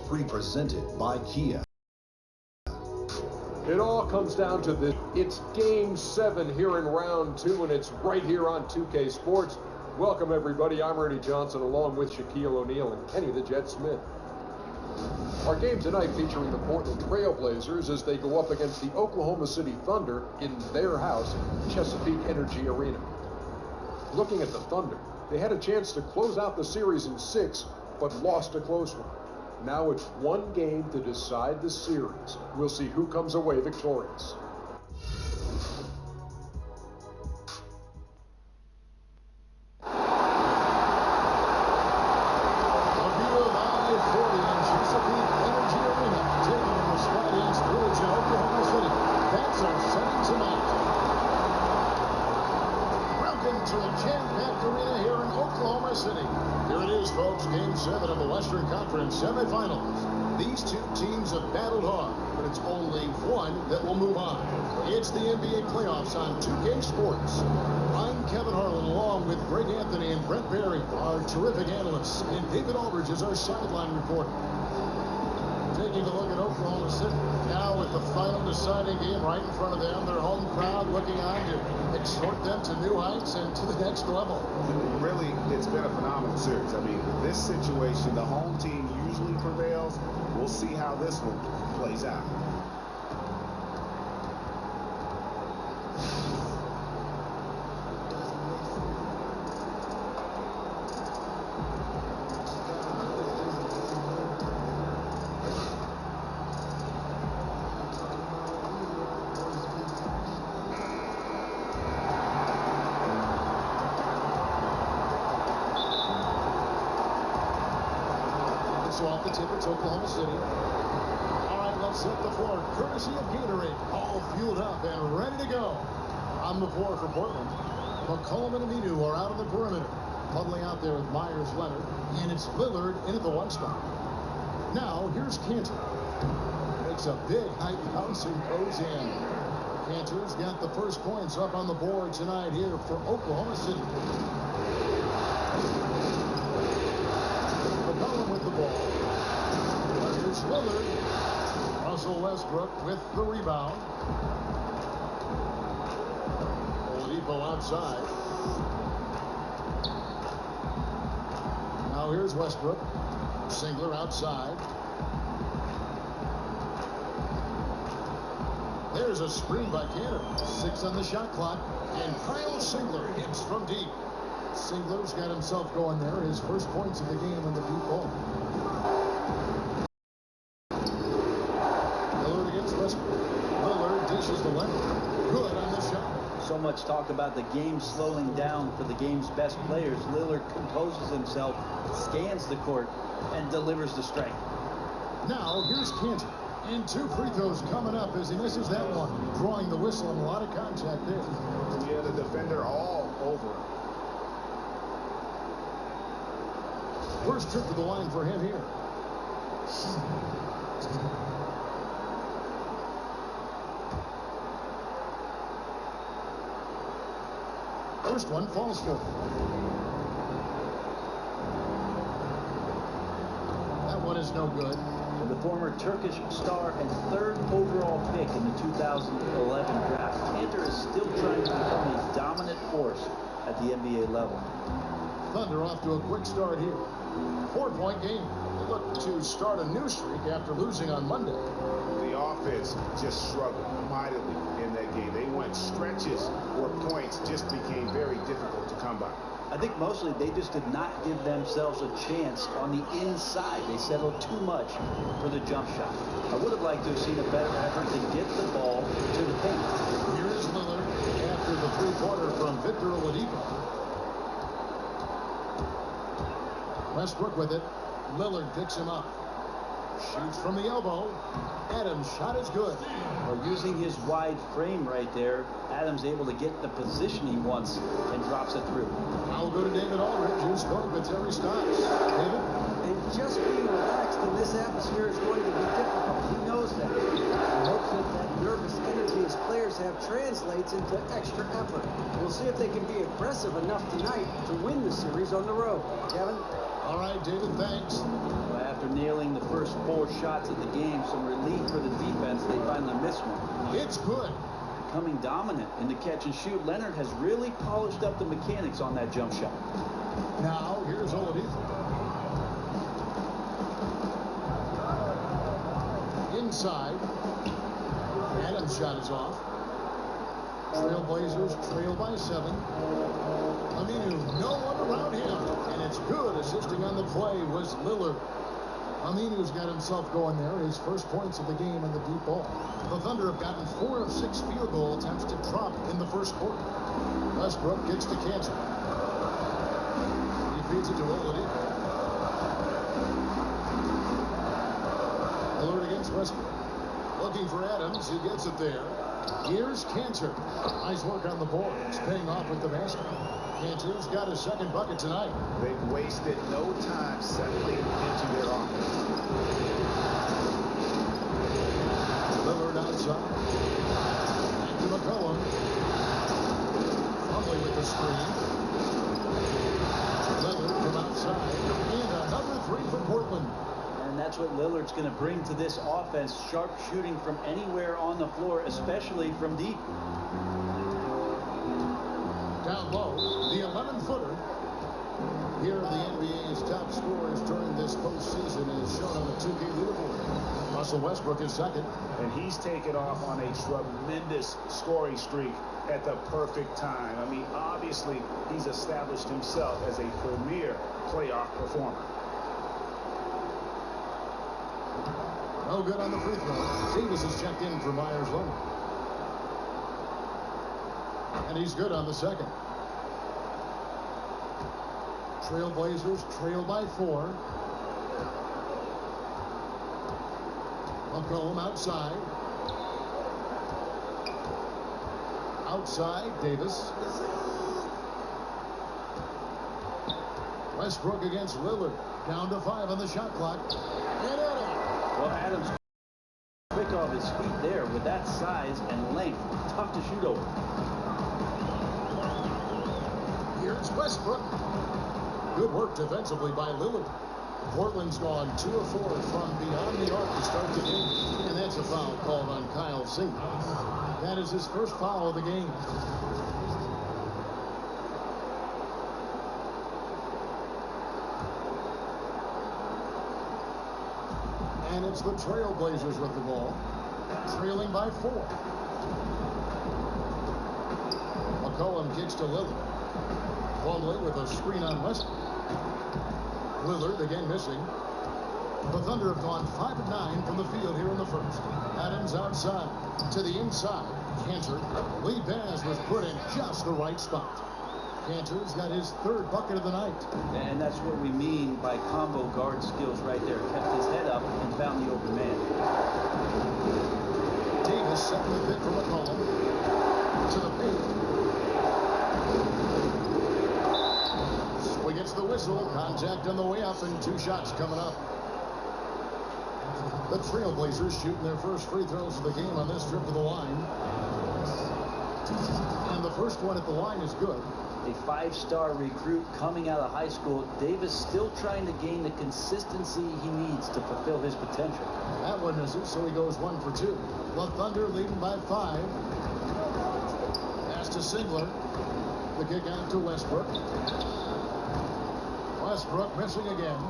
Presented by Kia. It all comes down to this. It's Game 7 here in round 2, and it's right here on 2K Sports. Welcome, everybody. I'm Ernie Johnson, along with Shaquille O'Neal and Kenny the Jet Smith. Our game tonight featuring the Portland Trail Blazers as they go up against the Oklahoma City Thunder in their house, Chesapeake Energy Arena. Looking at the Thunder, they had a chance to close out the series in 6, but lost a close one. Now it's one game to decide the series. We'll see who comes away victorious. Game 7 of the Western Conference semifinals. These two teams have battled hard, but it's only one that will move on. It's the NBA playoffs on 2K Sports. I'm Kevin Harlan, along with Greg Anthony and Brent Barry, our terrific analysts, and David Aldridge is our sideline reporter. Taking a look at Oklahoma City now with the final deciding game right in front of them. Their home crowd looking on to exhort them to new heights and to the next level. Really, it's been a phenomenal series. I mean, this situation, the home team usually prevails. We'll see how this one plays out. Off the tip, it's Oklahoma City. All right, let's hit the floor. Courtesy of Gatorade, all fueled up and ready to go. On the floor for Portland, McCollum and Aminu are out on the perimeter. Huddling out there with Myers Leonard, and it's Lillard in at the 1 spot. Now, here's Cantor. Makes a big high bounce and goes in. Cantor's got the first points up on the board tonight here for Oklahoma City. McCollum with the ball. Here's Lillard. Russell Westbrook with the rebound. Oladipo outside. Now here's Westbrook. Singler outside. There's a screen by Cantor. 6 on the shot clock. And Kyle Singler hits from deep. Singler's got himself going there. His first points of the game in the deep ball. Lillard against Westbrook. Lillard dishes the left. Good on the shot. So much talk about the game slowing down for the game's best players. Lillard composes himself, scans the court, and delivers the strike. Now here's Cantor. And 2 free throws coming up as he misses that one. Drawing the whistle and a lot of contact there. Yeah, the defender all over him. First trip to the line for him here. First one falls for him. That one is no good. The former Turkish star and 3rd overall pick in the 2011 draft, Cantor is still trying to become a dominant force at the NBA level. Thunder off to a quick start here. 4-point game. They look to start a new streak after losing on Monday. The offense just struggled mightily in that game. They went stretches where points just became very difficult to come by. I think mostly they just did not give themselves a chance on the inside. They settled too much for the jump shot. I would have liked to have seen a better effort to get the ball to the paint. Here is Lillard after the 3-pointer from Victor Oladipo. Westbrook with it. Lillard picks him up. Shoots from the elbow. Adams' shot is good. Well, using his wide frame right there, Adams able to get the position he wants and drops it through. I'll go to David Aldridge, who's going to Terry Stotts. David? And just being relaxed in this atmosphere is going to be difficult. He knows that. He hopes that nervous energy his players have translates into extra effort. We'll see if they can be aggressive enough tonight to win the series on the road. Kevin? All right, David, thanks. Well, after nailing the first 4 shots of the game, some relief for the defense. They finally missed one. It's good. Becoming dominant in the catch and shoot, Leonard has really polished up the mechanics on that jump shot. Now, here's Oladipo. Inside. Adams' shot is off. Trailblazers trail by 7. Aminu, no one around him. And it's good. Assisting on the play was Lillard. Aminu's got himself going there. His first points of the game on the deep ball. The Thunder have gotten 4 of 6 field goal attempts to drop in the first quarter. Westbrook gets to Cantor. He feeds it to Oladipo. Lillard against Westbrook. Looking for Adams. He gets it there. Here's Cantor. Nice work on the board. It's paying off with the basket. Cantor's got his second bucket tonight. They've wasted no time settling into their offense. Lillard outside. Back to McCollum. Fumbling with the screen. Lillard from outside. And another 3 for Portland. And that's what Lillard's going to bring to this offense. Sharp shooting from anywhere on the floor, especially from deep. Down low, the 11-footer. Here are the NBA's top scorers during this postseason is shown on the 2K leaderboard. Russell Westbrook is second. And he's taken off on a tremendous scoring streak at the perfect time. I mean, obviously, he's established himself as a premier playoff performer. No good on the free throw. Davis is checked in for Myers-Leonard. And he's good on the second. Trailblazers trail by 4. McCollum outside. Outside, Davis. Westbrook against Lillard. Down to 5 on the shot clock. And Adams. Well, Adams quick off his feet there with that size and length. Tough to shoot over. Here's Westbrook. Good work defensively by Lillard. Portland's gone 2 of 4 from beyond the arc to start the game. And that's a foul called on Kyle Singh. That is his first foul of the game. And it's the Trailblazers with the ball. Trailing by 4. McCollum kicks to Lillard. Plumlee with a screen on Westbrook. Lillard again missing. The Thunder have gone 5 of 9 from the field here in the first. Adams outside to the inside. Cantor. Lead pass was put in just the right spot. Cantor's got his 3rd bucket of the night. And that's what we mean by combo guard skills right there. Kept his head up and found the open man. Davis setting the pick for McCollum. To the paint. So he gets the whistle. Contact on the way up and 2 shots coming up. The Trailblazers shooting their first free throws of the game on this trip to the line. And the first one at the line is good. A 5-star recruit coming out of high school. Davis still trying to gain the consistency he needs to fulfill his potential. That one misses, so he goes 1 for 2. The Thunder leading by 5. Pass to Singler. The kick out to Westbrook. Westbrook missing again.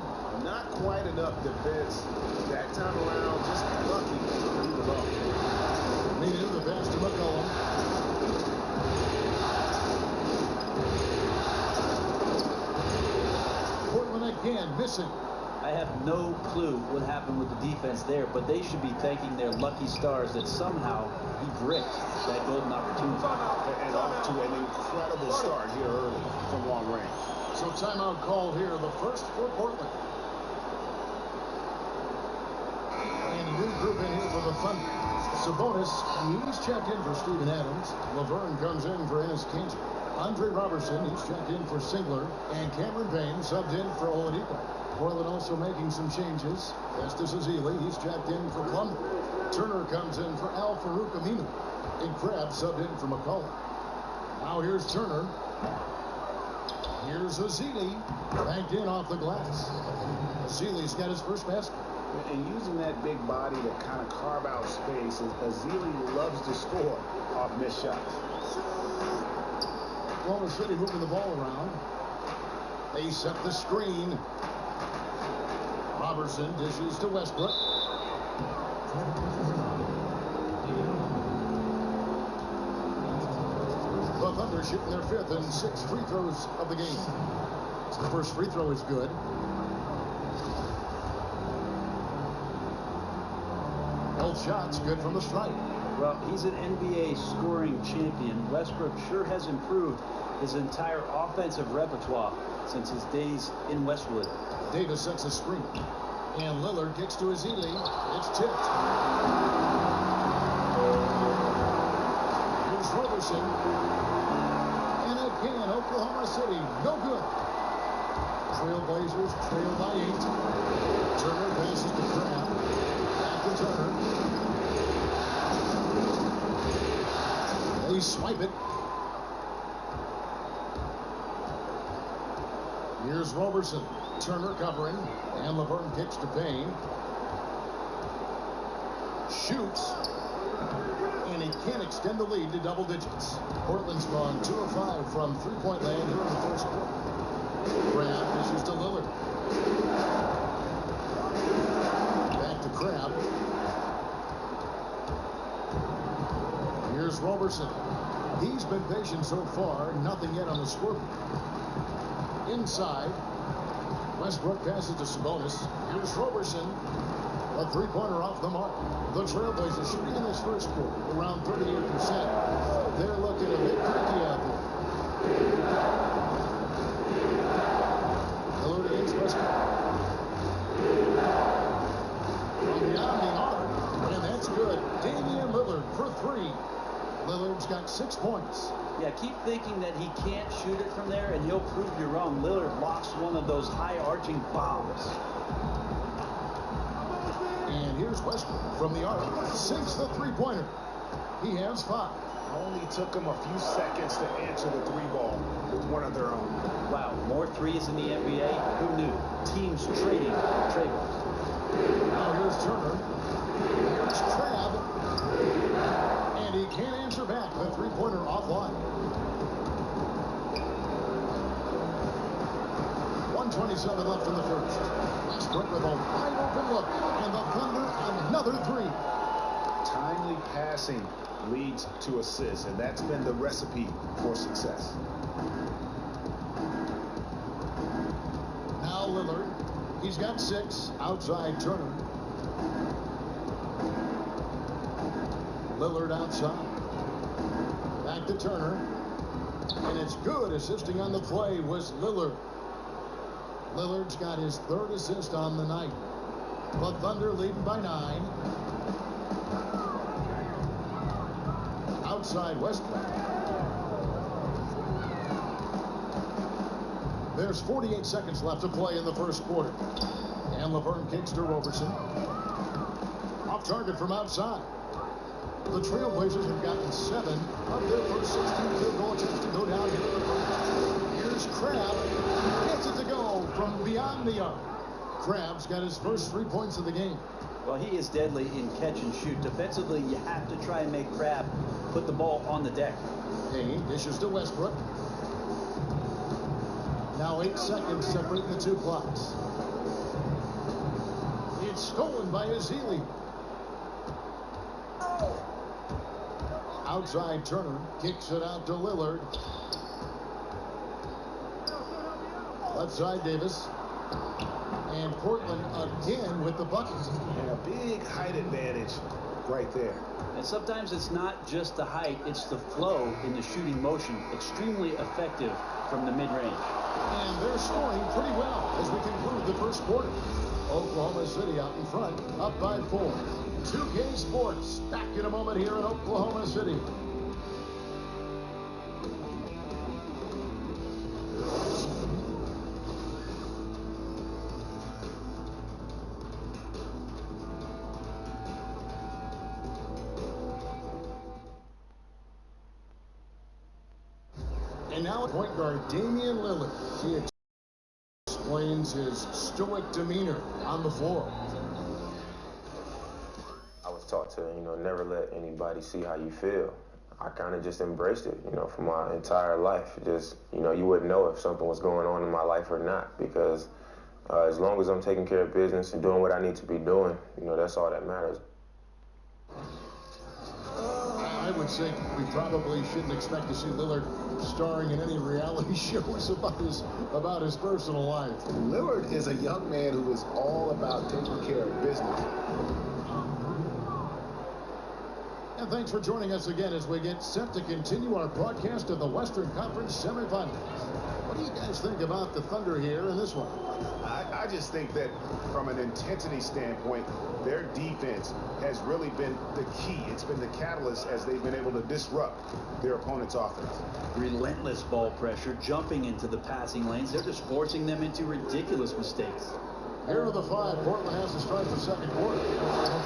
Not quite enough defense. That time around, just lucky to leave the ball. Meaning the pass to McCollum. Portland again missing. I have no clue what happened with the defense there, but they should be thanking their lucky stars that somehow he bricked that golden opportunity. And off to an incredible start here early from long range. So timeout called here, the first for Portland. And a new group in here for the Thunder. Sabonis, he's checked in for Steven Adams. Laverne comes in for Enes Kanter. Andre Robertson, he's checked in for Singler. And Cameron Payne subbed in for Oladipo. Portland also making some changes. Festus Ezeli, he's checked in for Plumlee. Turner comes in for Al Farouk Aminu. And Krabs subbed in for McCollum. Now here's Turner. Here's Ezeli, backed in off the glass. Ezeli's got his first basket. And using that big body to kind of carve out space, Ezeli loves to score off missed shots. Oklahoma City moving the ball around. They set the screen. Robertson dishes to Westbrook. The Thunder shooting their 5th and 6th free throws of the game. The first free throw is good. Both shots good from the stripe. Well, he's an NBA scoring champion. Westbrook sure has improved his entire offensive repertoire since his days in Westwood. Davis sets a screen. And Lillard kicks to Ezeli. It's tipped. Here's Robertson. And again, Oklahoma City, no good. Trailblazers trail by 8. Turner passes to Crab. Back to Turner. They swipe it. Here's Robertson. Turner covering. And Laverne kicks to Payne. Shoots. And he can't extend the lead to double digits. Portland's gone 2 of 5 from three-point land here in the first quarter. Crab dishes to Lillard. Back to Crab. Here's Robertson. He's been patient so far. Nothing yet on the scoreboard. Inside. Westbrook passes to Sabonis. Here's Robertson. A three-pointer off the mark. The Trailblazers shooting in this first quarter around 38%. They're looking a bit tricky out there. Lillard against Westbrook. From beyond the arc. And that's good. Damian Lillard for 3. Lillard's got 6 points. Yeah, keep thinking that he can't shoot it from there, and he'll prove you wrong. Lillard locks one of those high-arching bombs. And here's Westbrook from the arc. Sinks the three-pointer. He has 5. Only took them a few seconds to answer the 3-ball with one of their own. Wow, more threes in the NBA? Who knew? Teams trading trailers. Now here's Turner. Here's Crab. And he can't answer back. The three-pointer offline. 1:27 left in the first. Westbrook with a wide open look. And the Thunder another 3. Timely passing leads to assists, and that's been the recipe for success. Now Lillard. He's got 6. Outside Turner. Lillard outside. Back to Turner. And it's good. Assisting on the play was Lillard. Lillard's got his 3rd assist on the night. The Thunder leading by 9. Outside Westbrook. There's 48 seconds left to play in the first quarter. And Laverne kicks to Robertson. Off target from outside. The Trailblazers have gotten 7 of their first 16 field goal attempts to go down here in the first. Here's Crab. Gets it to go from beyond the arc. Crab's got his first 3 points of the game. Well, he is deadly in catch and shoot. Defensively, you have to try and make Crab put the ball on the deck. Payne dishes to Westbrook. Now 8 seconds separate the 2 clocks. It's stolen by Ezeli. Outside Turner kicks it out to Lillard. Left side Davis. And Portland again with the bucket. And a big height advantage right there. And sometimes it's not just the height, it's the flow in the shooting motion. Extremely effective from the mid-range. And they're scoring pretty well as we conclude the first quarter. Oklahoma City out in front, up by 4. 2K Sports back in a moment here in Oklahoma City. And now point guard Damian Lillard. He explains his stoic demeanor on the floor. I was taught to, never let anybody see how you feel. I kind of just embraced it, for my entire life. Just, you wouldn't know if something was going on in my life or not, because as long as I'm taking care of business and doing what I need to be doing, that's all that matters. I would say we probably shouldn't expect to see Lillard starring in any reality shows about his personal life. Lillard is a young man who is all about taking care of business. And thanks for joining us again as we get set to continue our broadcast of the Western Conference semifinals. What do you guys think about the Thunder here in this one? I just think that from an intensity standpoint, their defense has really been the key. It's been the catalyst as they've been able to disrupt their opponent's offense. Relentless ball pressure, jumping into the passing lanes. They're just forcing them into ridiculous mistakes. Here are the five Portland has to start the second quarter.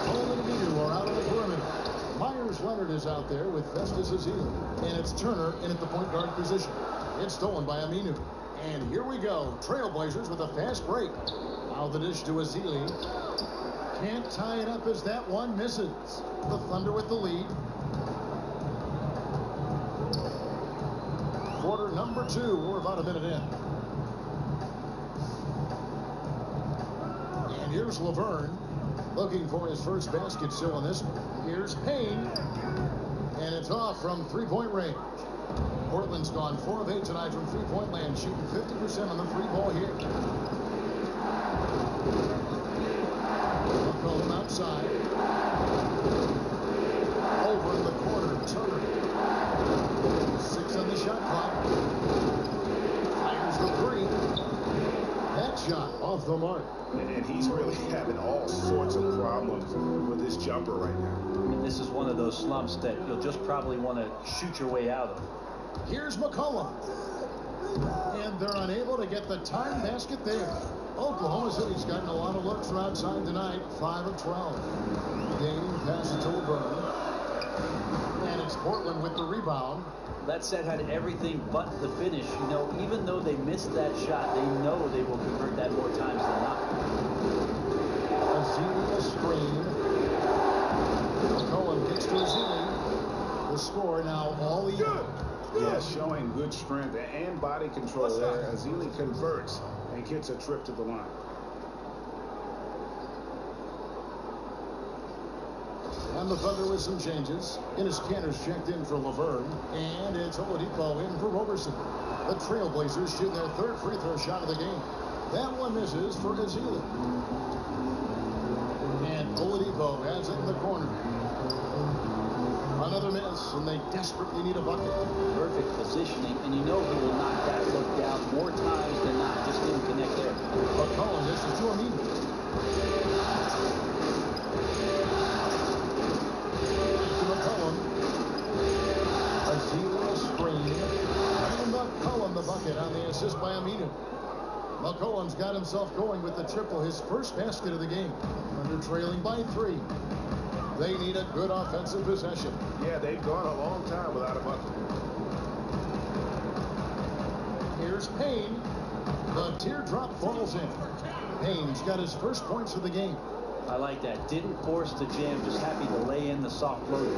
Coleman and Aminu are out on the perimeter. Myers Leonard is out there with Festus Ezeli. And it's Turner in at the point guard position. It's stolen by Aminu. And here we go. Trailblazers with a fast break. Now the dish to Ezeli. Can't tie it up as that one misses. The Thunder with the lead. Quarter number 2. We're about a minute in. And here's Laverne looking for his first basket still in this one. Here's Payne. And it's off from three-point range. Portland's gone 4 of 8 tonight from three-point land, shooting 50% on the three-ball here. McCollum outside. Over in the corner, Turner. 6 on the shot clock. Fires the 3. That shot off the mark. And he's really having all sorts of problems with his jumper right now. And this is one of those slumps that you'll just probably want to shoot your way out of. Here's McCollum. And they're unable to get the time basket there. Oklahoma City's gotten a lot of looks from outside tonight. 5 of 12. Dame passes to Laverne. And it's Portland with the rebound. That set had everything but the finish. Even though they missed that shot, they know they will convert that more times than not. Ezeli a screen. McCollum gets to Ezeli. The score now all even. Yeah, showing good strength and body control there. Ezeli converts and gets a trip to the line. And the Thunder with some changes. Enes Kanter's checked in for Laverne. And it's Oladipo in for Roberson. The Trailblazers shoot their third free throw shot of the game. That one misses for Ezeli. And Oladipo has it in the corner. Another miss, and they desperately need a bucket. Perfect positioning, and he will knock that look down more times than not. Just didn't connect there. McCollum misses to Aminu. To McCollum. Ezeli a screen. And McCollum the bucket on the assist by Aminu. McCollum's got himself going with the triple, his first basket of the game. Under trailing by 3. They need a good offensive possession. Yeah, they've gone a long time without a bucket. Here's Payne. The teardrop falls in. Payne's got his first points of the game. I like that. Didn't force the jam, just happy to lay in the soft load.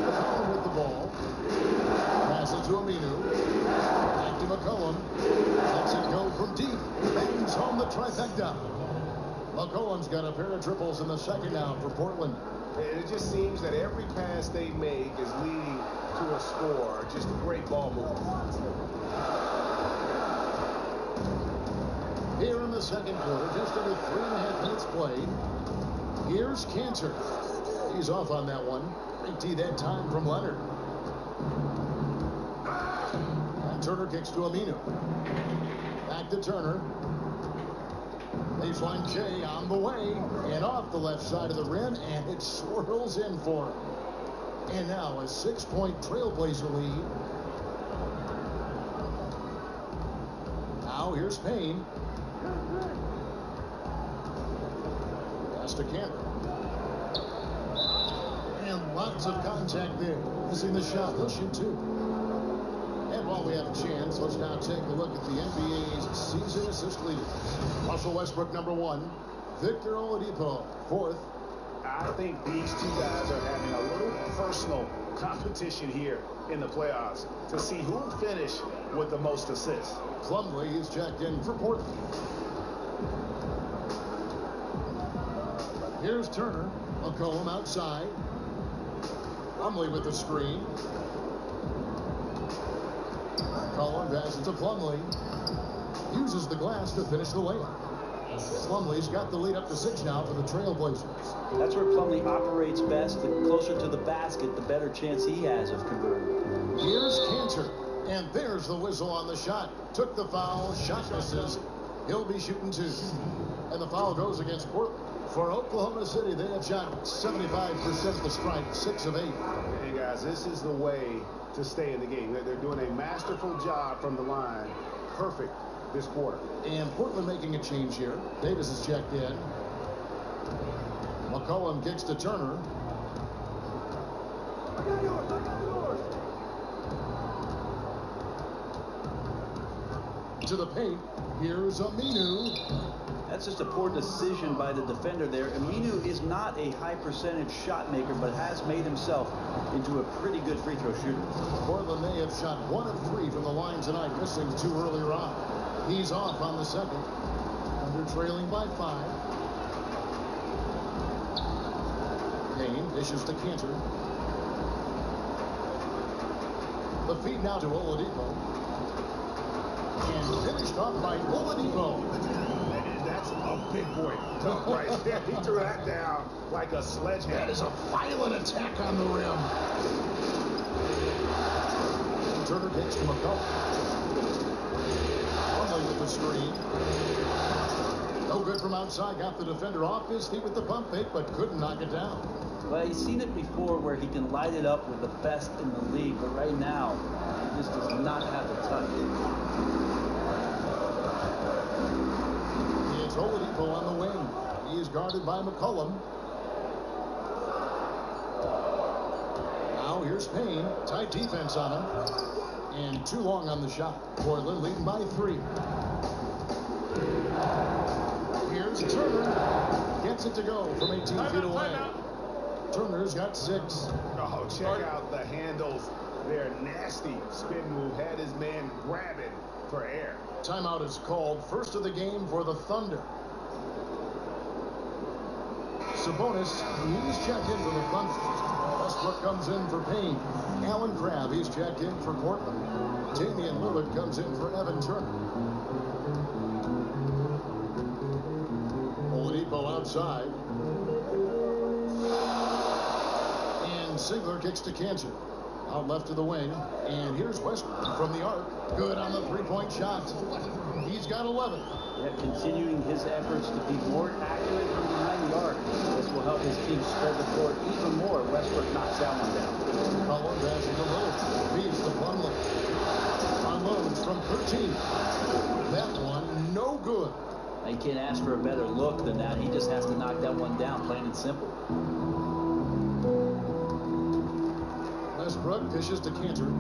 McCollum with the ball. Passes to Aminu. Back to McCollum. Lets it go from deep. Bangs home the trifecta. McCollum's got a pair of triples in the second now for Portland. It just seems that every pass they make is leading to a score. Just a great ball movement. Here in the second quarter, just under 3.5 minutes played. Here's Kanter. He's off on that one. Great D that time from Leonard. And Turner kicks to Aminu. Back to Turner. Baseline J on the way. And off the left side of the rim. And it swirls in for him. And now a 6-point Trailblazer lead. Now here's Payne. Pass to Kanter. And Lots of contact there. Missing the shot. He'll shoot two. And while we have a chance, let's now take a look at the NBA's season assist leaders. Russell Westbrook, #1. Victor Oladipo, 4th. I think these two guys are having a little personal competition here in the playoffs to see who will finish with the most assists. Plumlee is checked in for Portland. Here's Turner. McCollum outside. Plumlee with the screen. McCollum passes to Plumlee. Uses the glass to finish the layup. Plumlee's got the lead up to 6 now for the Trailblazers. That's where Plumlee operates best. The closer to the basket, the better chance he has of converting. Here's Cantor. And there's the whistle on the shot. Took the foul. Shot misses. He'll be shooting 2. And the foul goes against Portland. For Oklahoma City, they have shot 75% of the strike, 6 of 8. Hey, guys, this is the way to stay in the game. They're doing a masterful job from the line. Perfect this quarter. And Portland making a change here. Davis is checked in. McCollum kicks to Turner. To the paint. Here's Aminu. That's just a poor decision by the defender there. Aminu is not a high percentage shot maker, but has made himself into a pretty good free throw shooter. Portland, they have shot 1 of 3 from the line tonight, missing 2 earlier on. He's off on the second. Under trailing by 5. Payne dishes to Cantor. The feed now to Oladipo. And finished off by Oladipo. That's a big boy dunk right there. He threw that down like a sledgehammer. That is a violent attack on the rim. Turner takes to McCollum. Plumlee with the screen. No good from outside. Got the defender off his feet with the pump fake, but couldn't knock it down. Well, he's seen it before where he can light it up with the best in the league, but right now, he just does not have the touch. It's Oladipo on the wing. He is guarded by McCollum. Now here's Payne. Tight defense on him. And too long on the shot. Portland leading by 3. Here's Turner. Gets it to go from 18 feet away. Turner's got 6. Oh, check out the handles. They're nasty. Spin move. Had his man grabbing for air. Timeout is called. First of the game for the Thunder. Sabonis, he's checked in for the Thunder. Westbrook comes in for Payne. Alan Crabb, he's checked in for Portland. Damian Lillard comes in for Evan Turner. Oladipo outside. And Sigler kicks to Cantor. Out left to the wing. And here's Westbrook from the arc. Good on the 3-point shot. He's got 11. Yeah, continuing his efforts to be more accurate from behind the arc. This will help his team spread the floor even more. Westbrook knocks that one down. Collins passing to Lillard. Feeds to Plumlee. Unloads from 13. That one, no good. He can't ask for a better look than that. He just has to knock that one down, plain and simple. Westbrook dishes to Cantor.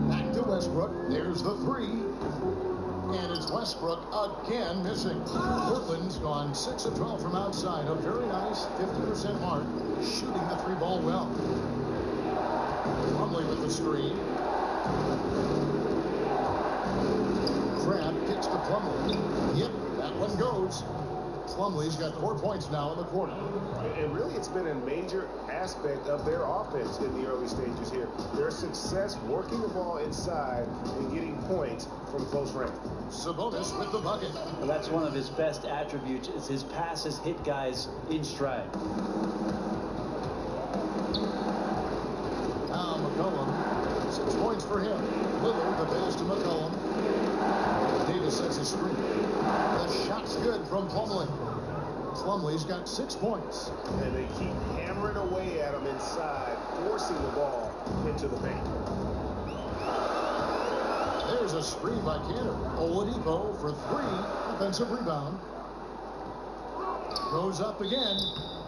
Back to Westbrook. There's the 3. And it's Westbrook again missing. Portland's gone 6 of 12 from outside. A very nice 50% mark. Shooting the 3 ball well. Plumlee with the screen. Crabb kicks to Plumlee. Yep, that one goes. Plumlee's got 4 points now in the quarter. And really, it's been a major aspect of their offense in the early stages here. Their success working the ball inside and getting points from close range. Sabonis with the bucket. Well, that's one of his best attributes, is his passes hit guys in stride. Now McCollum. 6 points for him. Lillard the pass to McCollum. Davis sets a screen. The shot's good from Plumlee. Plumlee's got 6 points. And they keep hammering away at him inside, forcing the ball into the paint. There's a screen by Cantor. Oladipo for 3. Offensive rebound. Goes up again.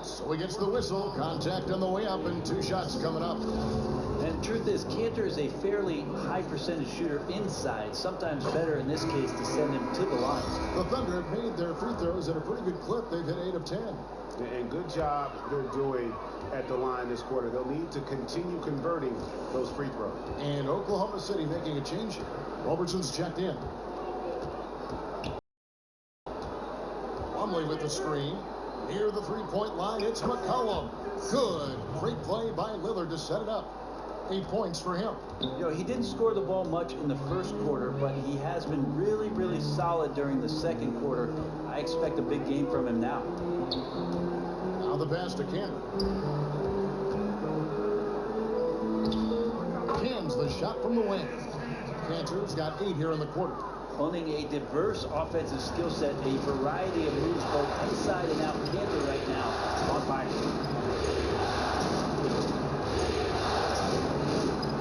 So he gets the whistle. Contact on the way up and 2 shots coming up. And the truth is, Cantor is a fairly high percentage shooter inside. Sometimes better in this case to send him to the line. The Thunder have made their free throws at a pretty good clip. They've hit 8 of 10. And good job they're doing at the line this quarter. They'll need to continue converting those free throws. And Oklahoma City making a change here. Roberson's checked in. Plumlee with the screen. Near the three-point line, it's McCollum. Good. Great play by Lillard to set it up. 8 points for him. You know, he didn't score the ball much in the first quarter, but he has been really, really solid during the second quarter. I expect a big game from him now. Now the pass to Cantor. Cans the shot from the wing. Cantor's got 8 here in the quarter. Owning a diverse offensive skill set, a variety of moves both inside and out. Cantor right now on fire.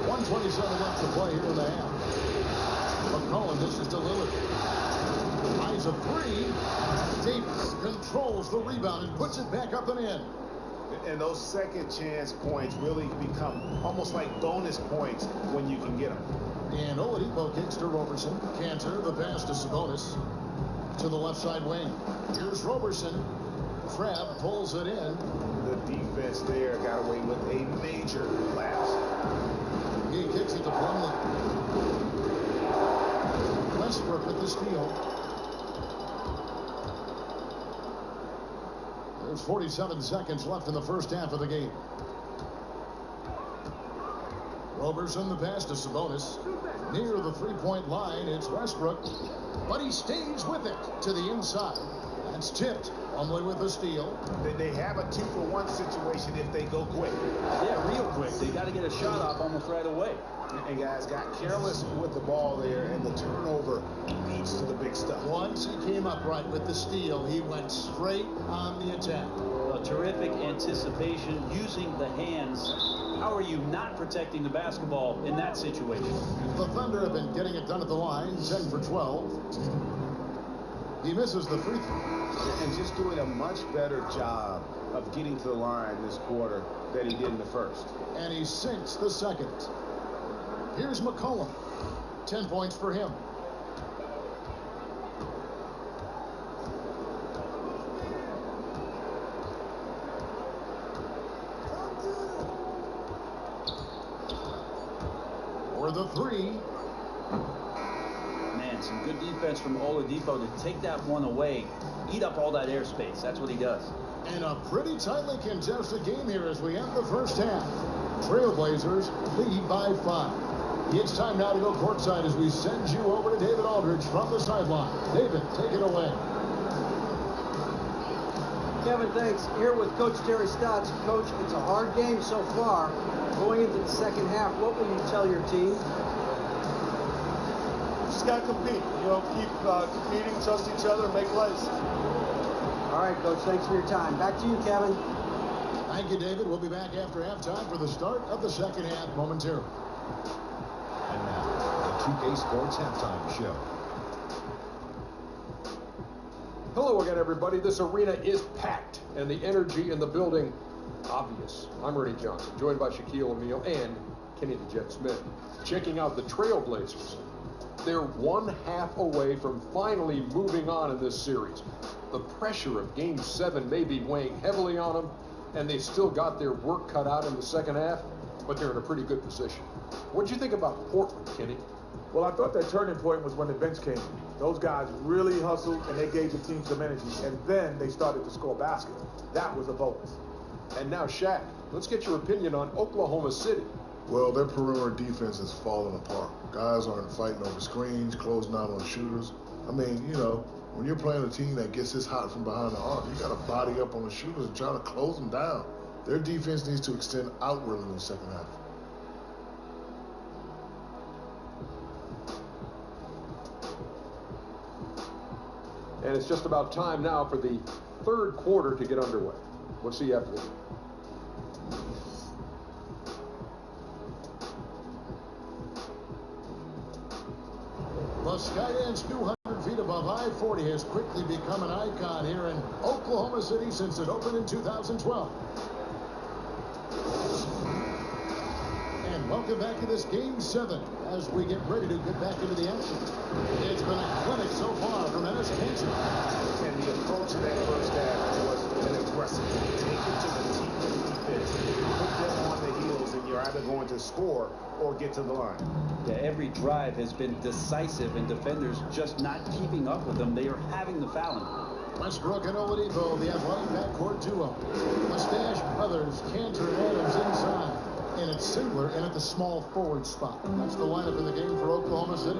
1:27 left to play here in the half. McCollum misses to Lillard. Eyes a 3. Davis controls the rebound and puts it back up and in. And those second chance points really become almost like bonus points when you can get them. And Oladipo kicks to Roberson. Cantor, the pass to Sabonis. To the left side wing. Here's Roberson. Crab pulls it in. The defense there got away with a major lapse. He kicks it to Plumlee. Westbrook with the steal. There's 47 seconds left in the first half of the game. Roberson, the pass to Sabonis. Near the three-point line, it's Westbrook. But he stays with it to the inside. That's tipped. Plumlee with the steal. They have a 2-for-1 situation if they go quick. Yeah, real quick. They got to get a shot off almost right away. And guys got careless with the ball there, and the turnover leads to the big stuff. Once he came upright with the steal, he went straight on the attack. A terrific anticipation using the hands. How are you not protecting the basketball in that situation? The Thunder have been getting it done at the line, 10 for 12. He misses the free throw. And just doing a much better job of getting to the line this quarter than he did in the first. And he sinks the second. Here's McCollum. 10 points for him. For the 3. Man, some good defense from Oladipo to take that one away, eat up all that airspace. That's what he does. And a pretty tightly contested game here as we end the first half. Trailblazers lead by 5. It's time now to go courtside as we send you over to David Aldridge from the sideline. David, take it away. Kevin, thanks. Here with Coach Terry Stotts. Coach, it's a hard game so far. Going into the second half, what will you tell your team? Just got to compete. You know, keep competing, trust each other, and make plays. All right, Coach, thanks for your time. Back to you, Kevin. Thank you, David. We'll be back after halftime for the start of the second half momentarily. And now, the 2K Sports Halftime Show. Hello again, everybody. This arena is packed, and the energy in the building obvious. I'm Ernie Johnson, joined by Shaquille O'Neal and Kenny the Jet Smith. Checking out the Trailblazers. They're 1/2 away from finally moving on in this series. The pressure of Game 7 may be weighing heavily on them, and they've still got their work cut out in the second half, but they're in a pretty good position. What'd you think about Portland, Kenny? Well, I thought that turning point was when the bench came in. Those guys really hustled, and they gave the team some energy, and then they started to score baskets. That was a bonus. And now, Shaq, let's get your opinion on Oklahoma City. Well, their perimeter defense is falling apart. Guys aren't fighting over screens, closing out on shooters. I mean, you know, when you're playing a team that gets this hot from behind the arc, you got to body up on the shooters and try to close them down. Their defense needs to extend outward in the second half. And it's just about time now for the third quarter to get underway. We'll see you after this. The sky ends 200 feet above. of I-40 has quickly become an icon here in Oklahoma City since it opened in 2012. And welcome back to this Game 7 as we get ready to get back into the action. It's been a clinic so far from Ennis Cancer. And the approach of that first half was an aggressive one. Take it to the teeth of the defense. Put them on the heels, and you're either going to score or get to the line. Yeah, every drive has been decisive, and defenders just not keeping up with them. They are having the foul. Westbrook and Oladipo, the athletic backcourt duo. Mustache brothers, Cantor and Adams inside. And it's Singler in at the small forward spot. That's the lineup in the game for Oklahoma City.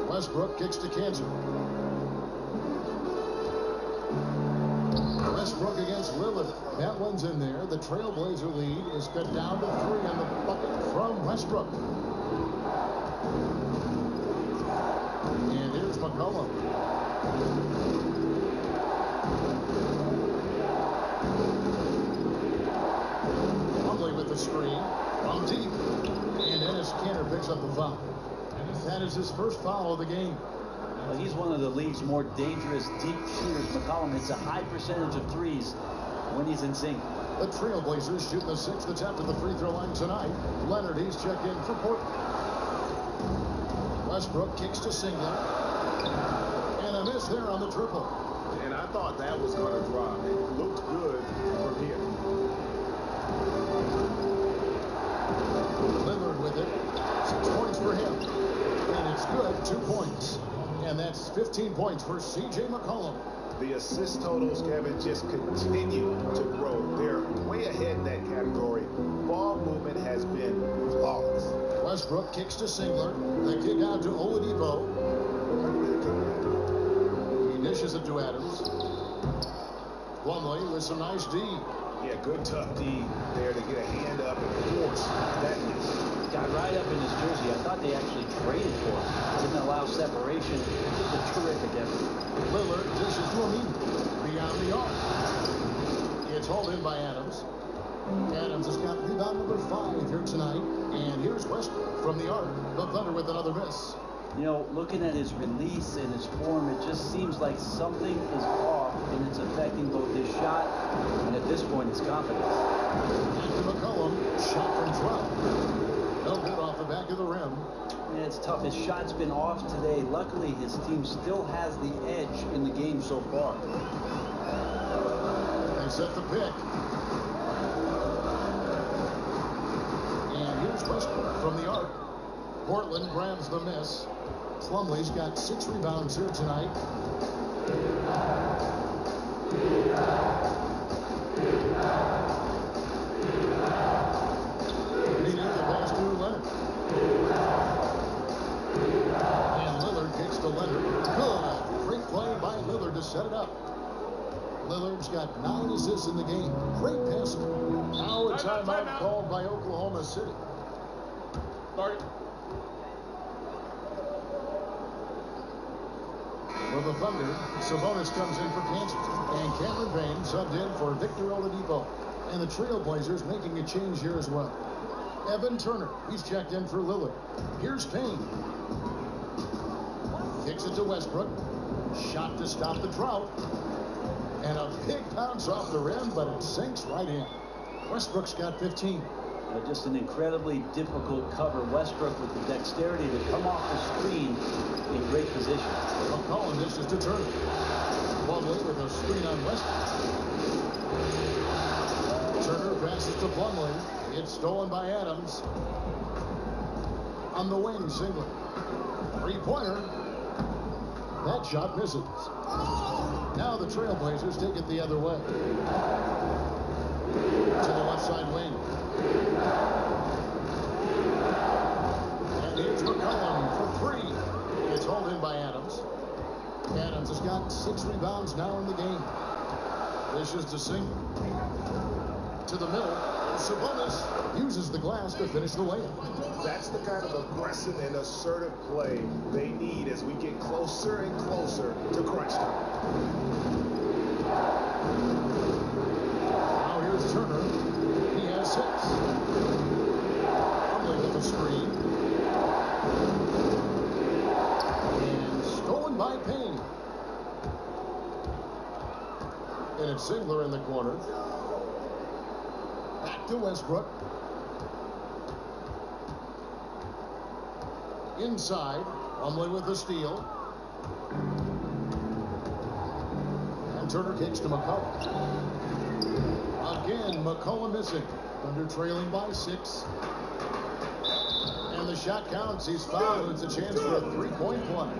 Westbrook kicks to Cantor. Westbrook against Lillard. That one's in there. The Trailblazer lead is cut down to 3 on the bucket from Westbrook. And here's McCollum. Plumlee with the screen from deep. And Ennis Cantor picks up the foul. That is his first foul of the game. Well, he's one of the league's more dangerous deep shooters. McCollum hits a high percentage of threes when he's in sync. The Trailblazers shoot the 6th attempt at the free throw line tonight. Leonard, he's checked in for Portland. Westbrook kicks to Singler. And a miss there on the triple. And I thought that was going to drop. It looked good from here. Lillard with it. 6 points for him. And it's good, 2 points. And that's 15 points for C.J. McCollum. The assist totals, Kevin, just continue to grow. They're way ahead in that category. Ball movement has been flawless. Westbrook kicks to Singler. The kick out to Oladipo. He dishes it to Adams. Plumlee with some nice D. Yeah, good tough D there to get a hand up and force that miss. Got right up in his jersey. I thought they actually traded for him. Didn't allow separation. Just a terrific effort. Lillard dishes to him beyond the arc. It's hauled in by Adams. Adams has got rebound number 5 here tonight. And here's Westbrook from the arc. The Thunder with another miss. You know, looking at his release and his form, it just seems like something is off, and it's affecting both his shot and, at this point, his confidence. After McCollum, shot from 12. No good off the back of the rim. Yeah, it's tough. His shot's been off today. Luckily, his team still has the edge in the game so far. They set the pick. And here's Westbrook from the arc. Portland grabs the miss. Plumlee's got 6 rebounds here tonight. He needs a pass to Leonard. And Lillard kicks to Leonard. Good. Great play by Lillard to set it up. Lillard's got 9 assists in the game. Great passing. Now a timeout called by Oklahoma City. For the Thunder, Sabonis comes in for Kansas. And Cameron Payne subbed in for Victor Oladipo. And the Trailblazers making a change here as well. Evan Turner, he's checked in for Lillard. Here's Payne. Kicks it to Westbrook. Shot to stop the drought. And a big bounce off the rim, but it sinks right in. Westbrook's got 15. Just an incredibly difficult cover. Westbrook with the dexterity to come off the screen in great position. McCollum dishes to Turner. Plumlee with a screen on Westbrook. Turner passes to Plumlee. It's stolen by Adams. On the wing, Singler. 3-pointer. That shot misses. Now the Trailblazers take it the other way. To the left side wing. And here's McCollum for 3. It's hauled in by Adams. Adams has got 6 rebounds now in the game. Dishes to Singler. To the middle. Sabonis uses the glass to finish the layup. That's the kind of aggressive and assertive play they need as we get closer and closer to crunch time. Now here's Turner. He has 6. Plumlee with the screen. And stolen by and it's Ziegler in the corner. Back to Westbrook. Inside, Plumlee with the steal. And Turner kicks to McCollum. Again, McCollum missing. Thunder trailing by 6. And the shot counts. He's fouled. It's a chance for a three-point play.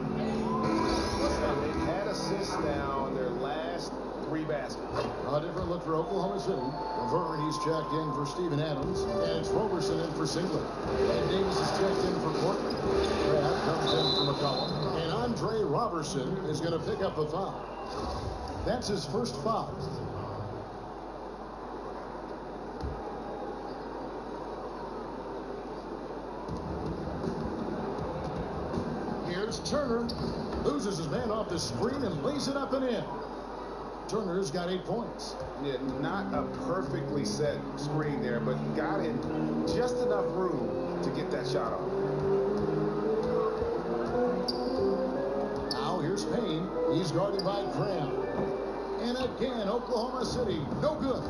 They've had assists now on their last 3 baskets. A different look for Oklahoma City. Laverne, he's checked in for Steven Adams. And it's Roberson in for Ziegler. And Davis is checked in for Portland. Brad comes in for McCollum. And Andre Roberson is going to pick up the foul. That's his first foul. Here's Turner. Loses his man off the screen and lays it up and in. Turner's got 8 points. Yeah, not a perfectly set screen there, but got in just enough room to get that shot off. Now here's Payne. He's guarded by Graham. And again, Oklahoma City, no good.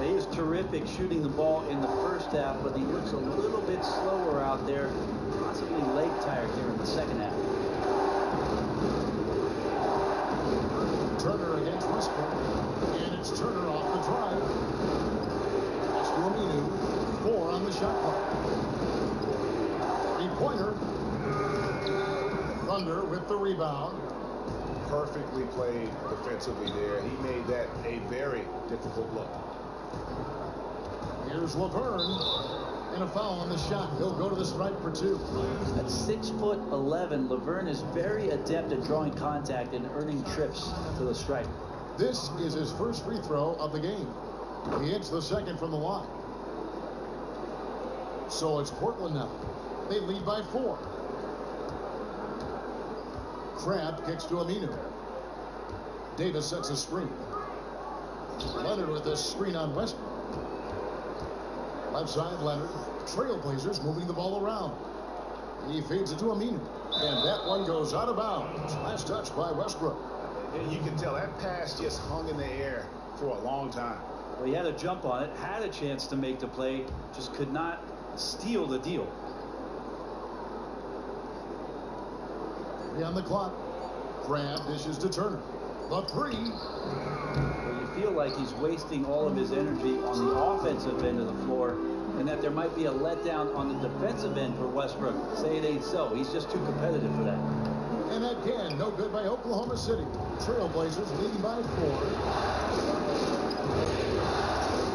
He is terrific shooting the ball in the first half, but he looks a little bit slower out there, possibly leg tired here in the second half. Turner against Westbrook. And it's Turner off the drive. Pass to Aminu. 4 on the shot clock. 3-pointer. Thunder with the rebound. Perfectly played defensively there. He made that a very difficult look. Here's Laverne. And a foul on the shot. He'll go to the stripe for 2. At 6'11", Laverne is very adept at drawing contact and earning trips to the stripe. This is his first free throw of the game. He hits the second from the line. So it's Portland now. They lead by 4. Crabbe kicks to Aminu. Davis sets a screen. Leonard with the screen on Westbrook. Left side, Leonard. Trailblazers moving the ball around. He feeds it to Aminu. And that one goes out of bounds. Last touch by Westbrook. And you can tell that pass just hung in the air for a long time. Well, he had a jump on it, had a chance to make the play, just could not steal the deal. 3 on the clock. Grab dishes to Turner. The 3. Well, you feel like he's wasting all of his energy on the offensive end of the floor, and that there might be a letdown on the defensive end for Westbrook. Say it ain't so. He's just too competitive for that. And again, no good by Oklahoma City. Trailblazers leading by 4.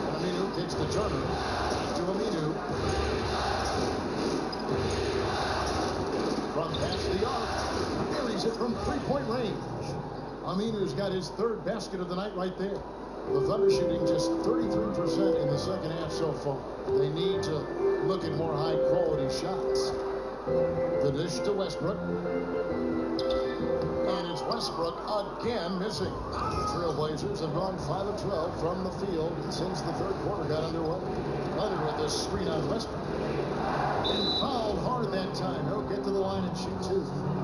And Aminu kicks to Turner. Back to Aminu. From past the arc. Buries it from 3-point range. Aminu's got his 3rd basket of the night right there. The Thunder shooting just 33% in the second half so far. They need to look at more high-quality shots. The dish to Westbrook. And it's Westbrook again missing. The Trailblazers have gone 5 of 12 from the field since the 3rd quarter got underway. Leonard with the screen on Westbrook. And fouled hard that time. He'll get to the line and shoot 2.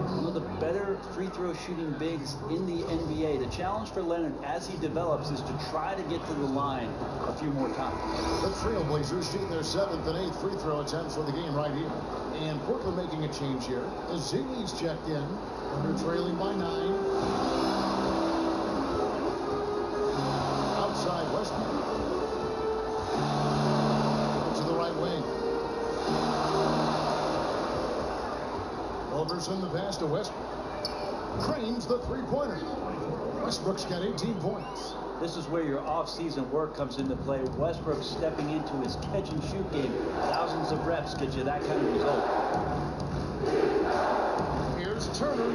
One of the better free throw shooting bigs in the NBA. The challenge for Leonard as he develops is to try to get to the line a few more times. The Trailblazers shooting their 7th and 8th free throw attempts for the game right here. And Portland making a change here. Azini's checked in. Under trailing by 9. Outside Westbrook. To the right wing. Roberson the pass to Westbrook. Cranes the 3-pointer. Westbrook's got 18 points. This is where your off-season work comes into play. Westbrook stepping into his catch-and-shoot game. Thousands of reps get you that kind of result. Here's Turner.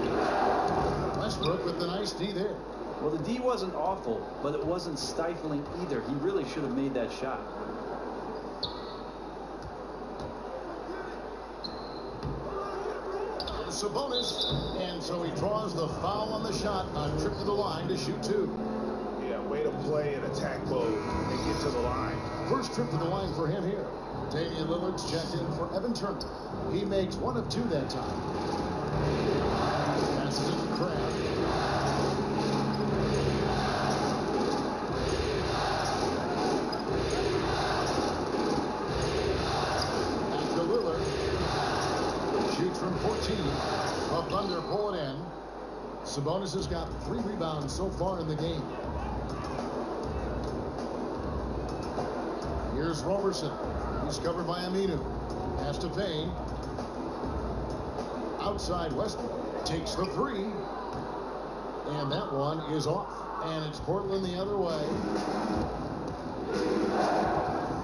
Westbrook with the nice D there. Well, the D wasn't awful, but it wasn't stifling either. He really should have made that shot. Sabonis, and so he draws the foul on the shot on trip to the line to shoot 2. Yeah, way to play in attack mode and get to the line. First trip to the line for him here. Damian Lillard's checked in for Evan Turner. He makes 1 of 2 that time. Passes it to Crabbe. Sabonis has got 3 rebounds so far in the game. Here's Roberson. He's covered by Aminu. Pass to Payne. Outside Westbrook. Takes the 3. And that one is off. And it's Portland the other way.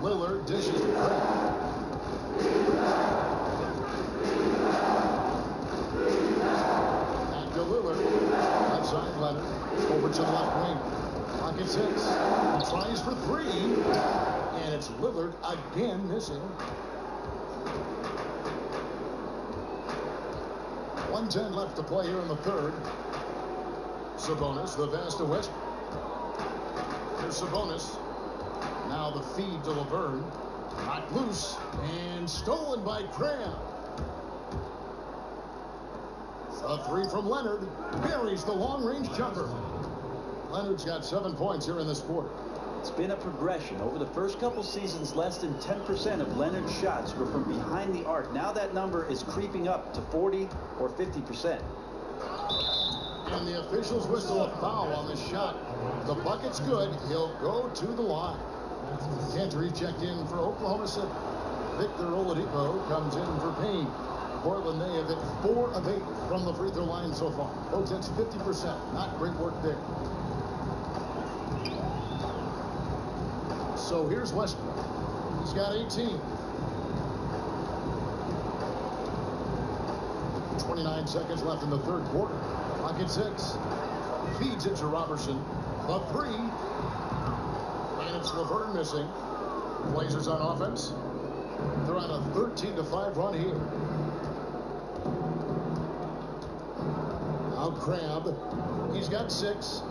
Lillard dishes to Craig. Lillard, outside Leonard, over to the left wing. Pocket 6. He tries for 3, and it's Lillard again missing. 1:10 left to play here in the third. Sabonis, the pass to Westbrook. Here's Sabonis. Now the feed to Laverne. Knocked loose and stolen by Graham. A 3 from Leonard. Buries the long-range jumper. Leonard's got 7 points here in this quarter. It's been a progression. Over the first couple seasons, less than 10% of Leonard's shots were from behind the arc. Now that number is creeping up to 40 or 50%. And the officials whistle a foul on the shot. The bucket's good. He'll go to the line. Gentry checked in for Oklahoma City. Victor Oladipo comes in for Payne. Portland, they have hit 4 of 8 from the free throw line so far. Folks, that's 50%. Not great work there. So here's Westbrook. He's got 18. 29 seconds left in the third quarter. Pocket 6. Feeds it to Robertson. The 3. And it's Laverne missing. Blazers on offense. They're on a 13-5 run here. Now Crabbe. He's got 6.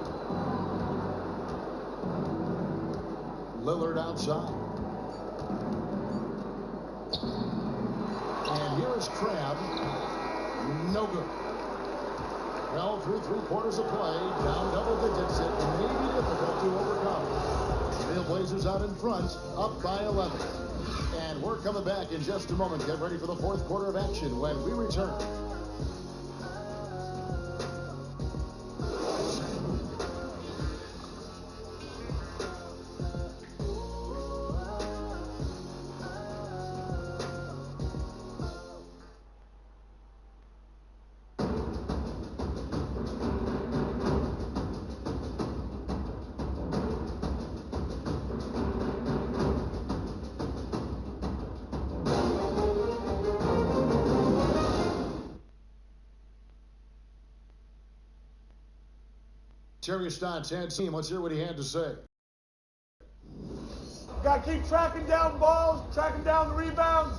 Lillard outside. And here is Crabbe. No good. Well, through 3 quarters of play, down double digits, it may be difficult to overcome. Trailblazers out in front, up by 11. And we're coming back in just a moment. Get ready for the fourth quarter of action when we return. Terry Stotts had team. Let's hear what he had to say. Got to keep tracking down balls, tracking down the rebounds,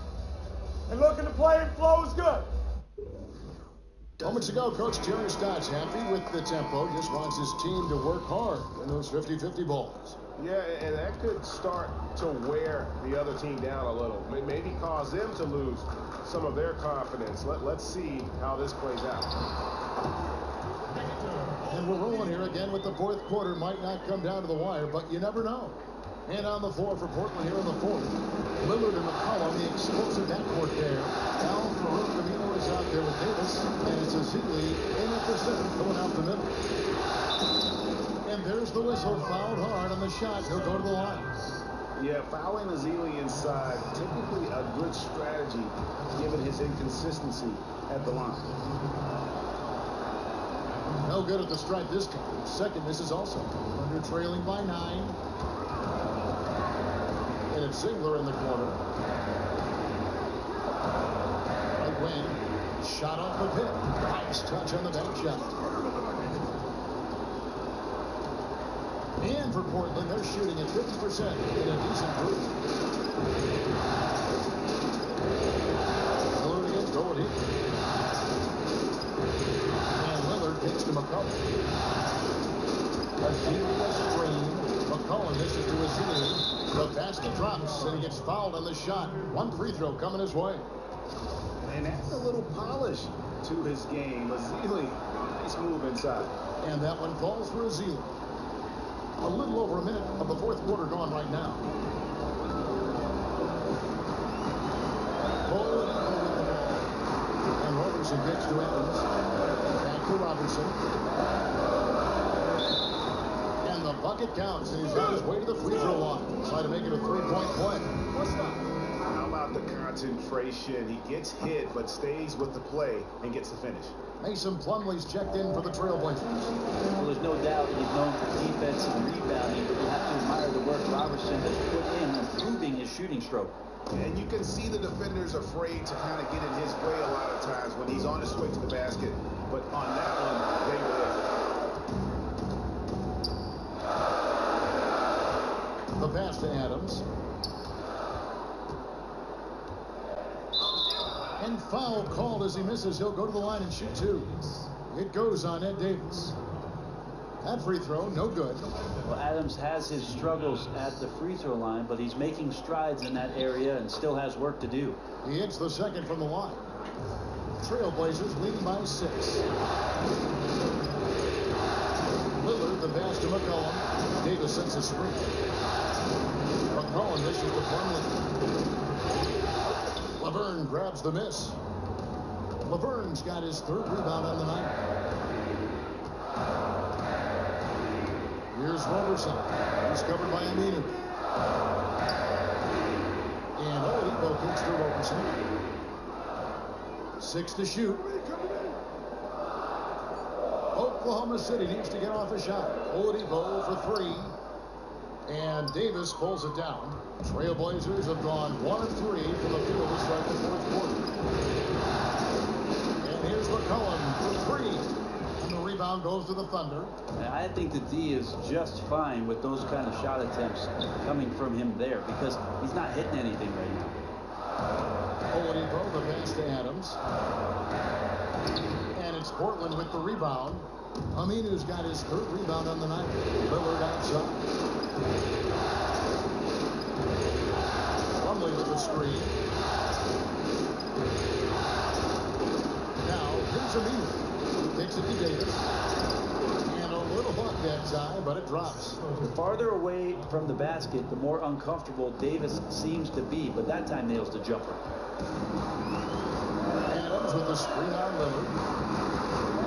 and looking to play and flow is good. Moments ago, Coach Terry Stotts happy with the tempo. Just wants his team to work hard in those 50-50 balls. Yeah, and that could start to wear the other team down a little. Maybe cause them to lose some of their confidence. Let's see how this plays out. And we're rolling here again with the fourth quarter. Might not come down to the wire, but you never know. And on the floor for Portland here in the fourth. Lillard and McCollum, the explosive backcourt there. Now Farouk Amino is out there with Davis. And it's Azili in at the center, going out the middle. And there's the whistle, fouled hard on the shot. He'll go to the line. Yeah, fouling Azili inside, typically a good strategy given his inconsistency at the line. No good at the stripe this time. Second miss is also. Under trailing by 9. And it's Ziegler in the corner. Right wing. Shot off the pit. Nice touch on the back shot. And for Portland, they're shooting at 50% in a decent group. Lillard against Doherty. And Lillard kicks to McCollum. Azili a screen. McCollum misses to Azili. The basket drops, and he gets fouled on the shot. One free throw coming his way. And adds a little polish to his game. Azili, nice move inside. And that one falls for Azili. A little over a minute of the fourth quarter gone right now. And Roberson gets to Evans. Back to Robinson. And the bucket counts, and he's on his way to the free throw line. Try to make it a three-point play. What's that? How about the concentration? He gets hit, but stays with the play and gets the finish. Mason Plumlee's checked in for the Trailblazers. Well, there's no doubt he's known for defense and rebounding, but you have to admire the work Robertson has put in improving his shooting stroke. And you can see the defenders afraid to kind of get in his way a lot of times when he's on his way to the basket. But on that one, they were there. The pass to Adams. And foul called as he misses. He'll go to the line and shoot two. It goes on Ed Davis. That free throw, no good. Well, Adams has his struggles at the free throw line, but he's making strides in that area and still has work to do. He hits the second from the line. Trailblazers leading by 6. Lillard, the pass to McCollum. Davis sends a screen. McCollum misses the Plumlee. Laverne grabs the miss. Laverne's got his 3rd rebound on the night. Here's Robertson. He's covered by Aminu. And Oladipo kicks to Robertson. 6 to shoot. Oklahoma City needs to get off a shot. Oladipo for 3. And Davis pulls it down. Trailblazers have gone 1 of 3 from the field to start the 4th quarter. And here's McCollum for 3. And the rebound goes to the Thunder. I think the D is just fine with those kind of shot attempts coming from him there because he's not hitting anything right now. Oladipo, the pass to Adams. And it's Portland with the rebound. Aminu's got his 3rd rebound on the night. Lillard outside. Plumlee with the screen. Now, here's Aminu. Takes it to Davis. And a little buck that time, but it drops. The farther away from the basket, the more uncomfortable Davis seems to be, but that time nails the jumper. Adams with the screen on Lillard.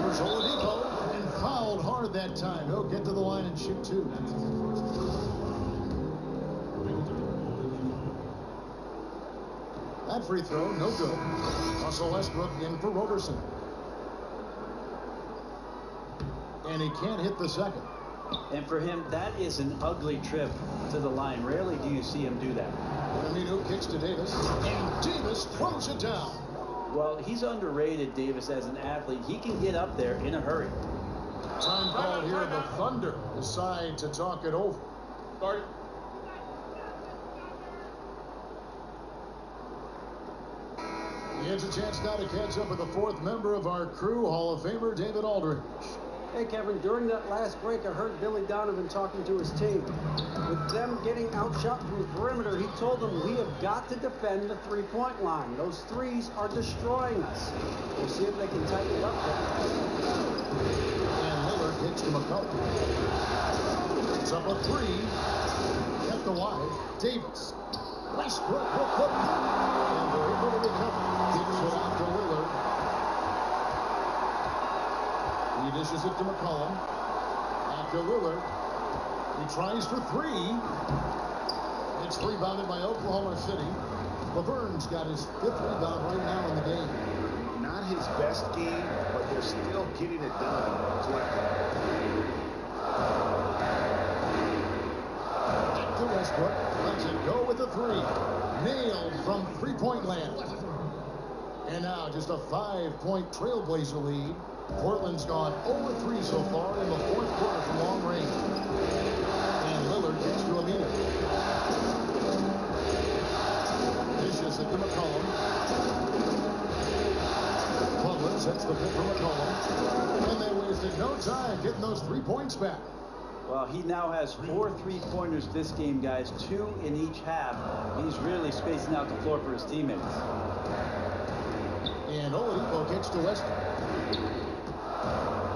Here's Oladipo. And fouled hard that time. He'll get to the line and shoot 2. That free throw, no good. Russell Westbrook in for Robertson. And he can't hit the second. And for him, that is an ugly trip to the line. Rarely do you see him do that. Aminu kicks to Davis. And Davis throws it down. Well, he's underrated, Davis, as an athlete. He can get up there in a hurry. Time call here. The Thunder decide to talk it over. Start. He has a chance now to catch up with the 4th member of our crew, Hall of Famer David Aldridge. Hey, Kevin, during that last break, I heard Billy Donovan talking to his team. With them getting outshot from the perimeter, he told them, we have got to defend the three-point line. Those threes are destroying us. We'll see if they can tighten it up. And Lillard kicks to McCollum. It's up a 3. Kept the wide. Davis. Westbrook will put it. And they're able to recover. Keeps it out to Lillard. He dishes it to McCollum. Back to Lillard. He tries for 3. It's rebounded by Oklahoma City. Laverne's got his 5th rebound right now in the game. Not his best game, but they're still getting it done. Back to Westbrook. Lets it go with the 3. Nailed from three-point land. And now just a 5-point Trailblazer lead. Portland's gone 0-3 so far in the 4th quarter from long range. And Lillard gets to Aminu. Dishes it to McCollum. Plumlee sets the pick for McCollum. And they wasted no time getting those 3 points back. Well, he now has 4 3-pointers this game, guys, 2 in each half. He's really spacing out the floor for his teammates. And Oladipo kicks to Westbrook.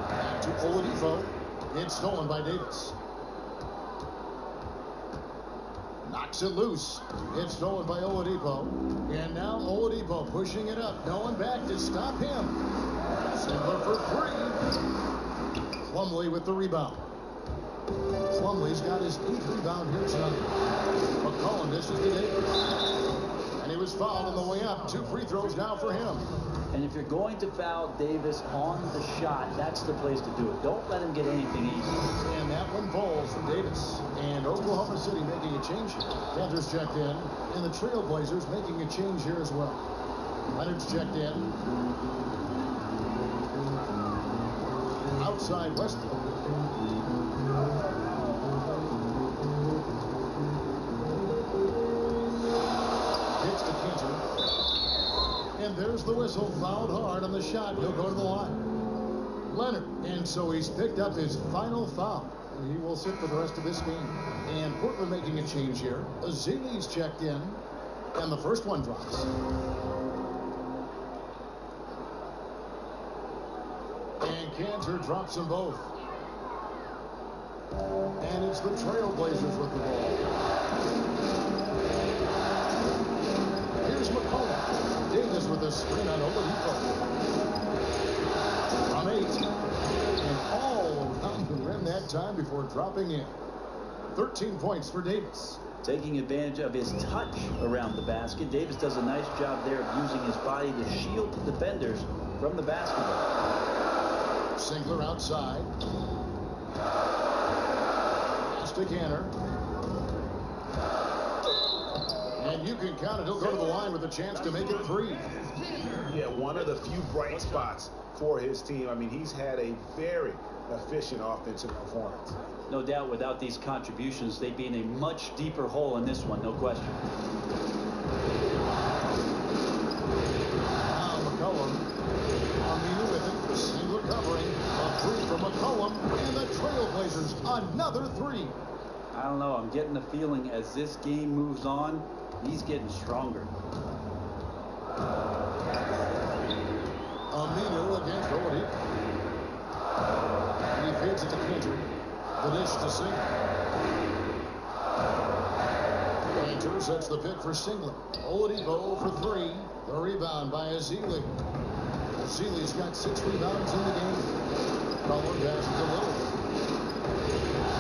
Back to Oladipo. It's stolen by Davis. Knocks it loose. It's stolen by Oladipo. And now Oladipo pushing it up. No one back to stop him. Singler for three. Plumlee with the rebound. Plumlee's got his 8th rebound here tonight. McCollum dishes to Davis. And he was fouled on the way up. 2 free throws now for him. And if you're going to foul Davis on the shot, that's the place to do it. Don't let him get anything easy. And that one falls for Davis. And Oklahoma City making a change here. Panthers checked in. And the Trailblazers making a change here as well. Leonard's checked in. Outside Westbrook. Hits the Cantor. And there's the whistle. Fouled hard on the shot. He'll go to the line. Leonard. And so he's picked up his final foul. And he will sit for the rest of this game. And Portland making a change here. Azili's checked in. And the first one drops. And Cantor drops them both. And it's the Trailblazers with the ball. Here's McCollum. Davis with a screen on Oladipo. From 8. And all around the rim that time before dropping in. 13 points for Davis. Taking advantage of his touch around the basket. Davis does a nice job there of using his body to shield the defenders from the basketball. Singler outside. Pass to Cantor. And you can count it. He'll go to the line with a chance to make it 3. Yeah, one of the few bright spots for his team. I mean, he's had a very efficient offensive performance. No doubt without these contributions, they'd be in a much deeper hole in this one, no question. Now McCollum. Aminu with it. Singler covering. A 3 from McCollum. And the Trailblazers, another 3. I don't know. I'm getting the feeling as this game moves on, he's getting stronger. Aminu against Oladipo. And he feeds it to Cantor. The dish to Singler. Cantor sets the pick for Singler. Oladipo for 3. The rebound by Azili. Azili's got 6 rebounds in the game. Collar passes to Lillard.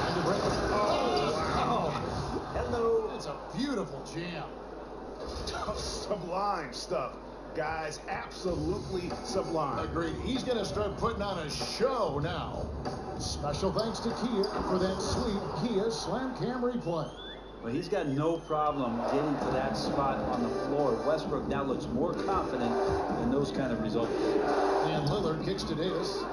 And to Brett. Oh, wow. Hello. It's a beautiful jam. Sublime stuff, guys. Absolutely sublime. Agreed. He's going to start putting on a show now. Special thanks to Kia for that sweet Kia Slam Cam replay. Well, he's got no problem getting to that spot on the floor. Westbrook now looks more confident in those kind of results. And Lillard kicks to Davis.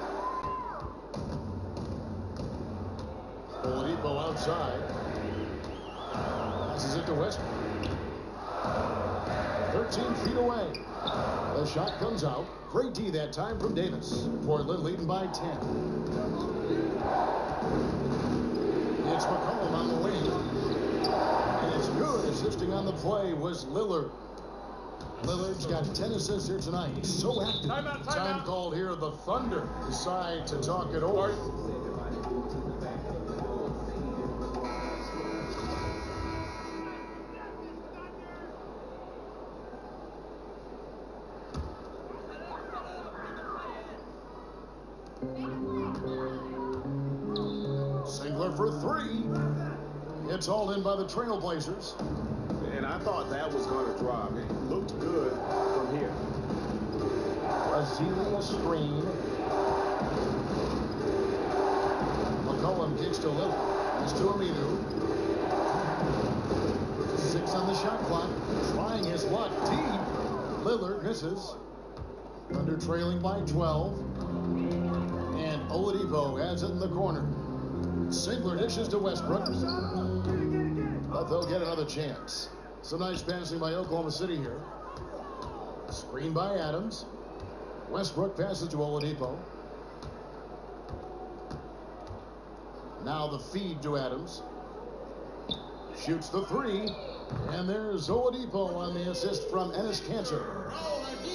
Oladipo outside. Passes it to Westbrook. 13 feet away. The shot comes out. Great D that time from Davis. Portland leading by 10. It's McCollum on the wing. And it's good. Assisting on the play was Lillard. Lillard's got 10 assists here tonight. He's so active. Time called here. The Thunder decide to talk it over. Singler for 3. It's all in by the Trailblazers. And I thought that was going to drop. It looked good from here. Azili screen. McCollum kicks to Lillard. It's to Aminu. 6 on the shot clock. Trying his luck deep. Lillard misses. Thunder trailing by 12. And Oladipo has it in the corner. Singler dishes to Westbrook. But they'll get another chance. Some nice passing by Oklahoma City here. Screen by Adams. Westbrook passes to Oladipo. Now the feed to Adams. Shoots the 3. And there's Oladipo on the assist from Enes Kanter.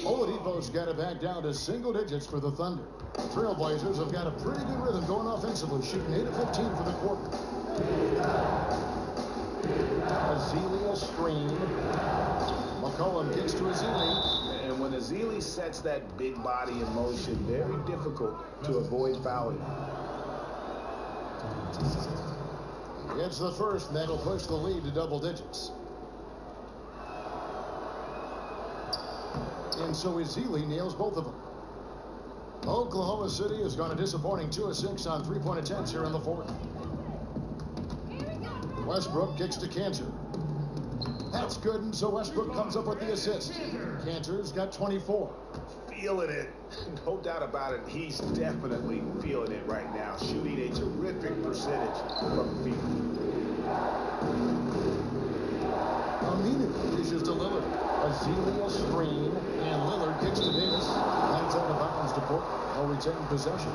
Oladipo's got it back down to single digits for the Thunder. Trailblazers have got a pretty good rhythm going offensively, shooting 8 of 15 for the quarter. Ezeli a screen. McCollum gets to Ezeli. And when Ezeli sets that big body in motion, very difficult to avoid fouling. It's the first, and that'll push the lead to double digits. And so Ezeli nails both of them. Oklahoma City has gone a disappointing 2 of 6 on three-point attempts here in the fourth. Westbrook kicks to Cantor. That's good, and so Westbrook comes up with the assist. Cantor's got 24. Feeling it. No doubt about it. He's definitely feeling it right now. Shooting a terrific percentage from the field. Aminu dishes to Lillard. Ezeli a screen, and Lillard kicks to Davis. Lines out of bounds to Portland. They'll retain possession.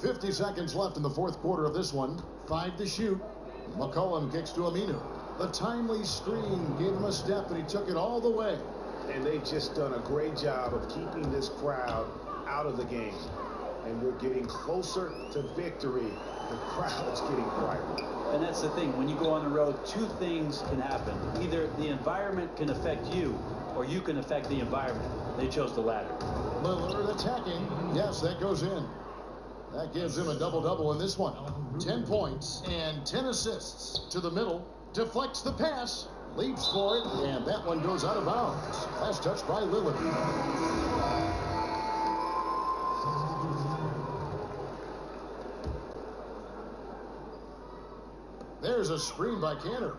.50 seconds left in the fourth quarter of this one. 5 to shoot. McCollum kicks to Aminu. The timely screen gave him a step, and he took it all the way. And they've just done a great job of keeping this crowd out of the game. And we're getting closer to victory. The crowd's getting quieter. And that's the thing. When you go on the road, two things can happen. Either the environment can affect you, or you can affect the environment. They chose the latter. Lillard attacking. Yes, that goes in. That gives him a double-double in this one. 10 points and 10 assists. To the middle. Deflects the pass. Leaps for it. And that one goes out of bounds. Last touch by Lillard. There's a screen by Cantor.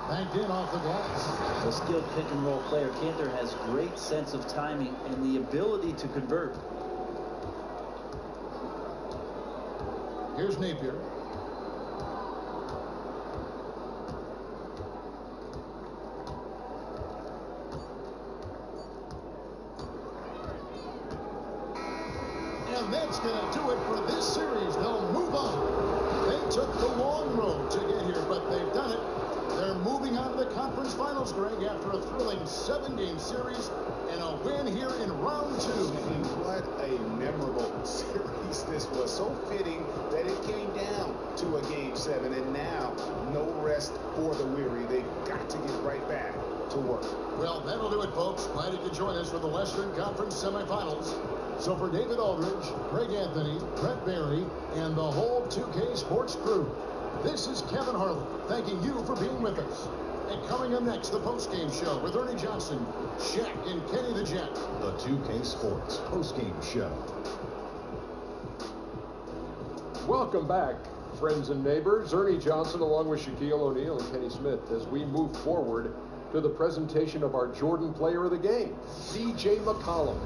Banked in off the glass. A skilled pick and roll player, Cantor has great sense of timing and the ability to convert. Here's Napier. And that's going to do it for this series. They'll move on. They took the long road to get here, but they've done it. They're moving on to the conference finals, Greg, after a thrilling 7-game series and a win here in round 2. And what a memorable series this was. So fitting that it came down to a game 7, and now no rest for the weary. They've got to get right back to work. Well, that'll do it, folks. Glad you could join us for the Western Conference semifinals. So for David Aldridge, Greg Anthony, Brett Barry, and the whole 2K Sports crew, this is Kevin Harlan thanking you for being with us. And coming up next, the postgame show with Ernie Johnson, Shaq, and Kenny the Jet. The 2K Sports postgame show. Welcome back, friends and neighbors. Ernie Johnson along with Shaquille O'Neal and Kenny Smith as we move forward to the presentation of our Jordan Player of the Game, C.J. McCollum.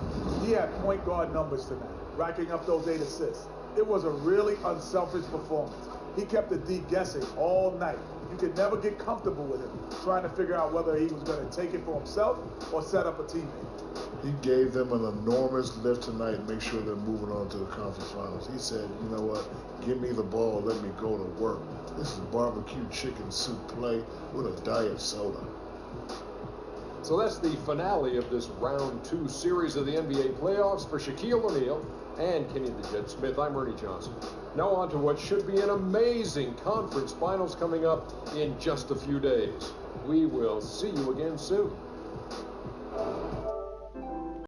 He had point guard numbers tonight, racking up those 8 assists. It was a really unselfish performance. He kept the D guessing all night. You could never get comfortable with him, trying to figure out whether he was going to take it for himself or set up a teammate. He gave them an enormous lift tonight and make sure they're moving on to the conference finals. He said, you know what, give me the ball, let me go to work. This is barbecue chicken soup play with a diet soda. So that's the finale of this round 2 series of the NBA playoffs. For Shaquille O'Neal and Kenny the Jet Smith, I'm Ernie Johnson. Now on to what should be an amazing conference finals coming up in just a few days. We will see you again soon.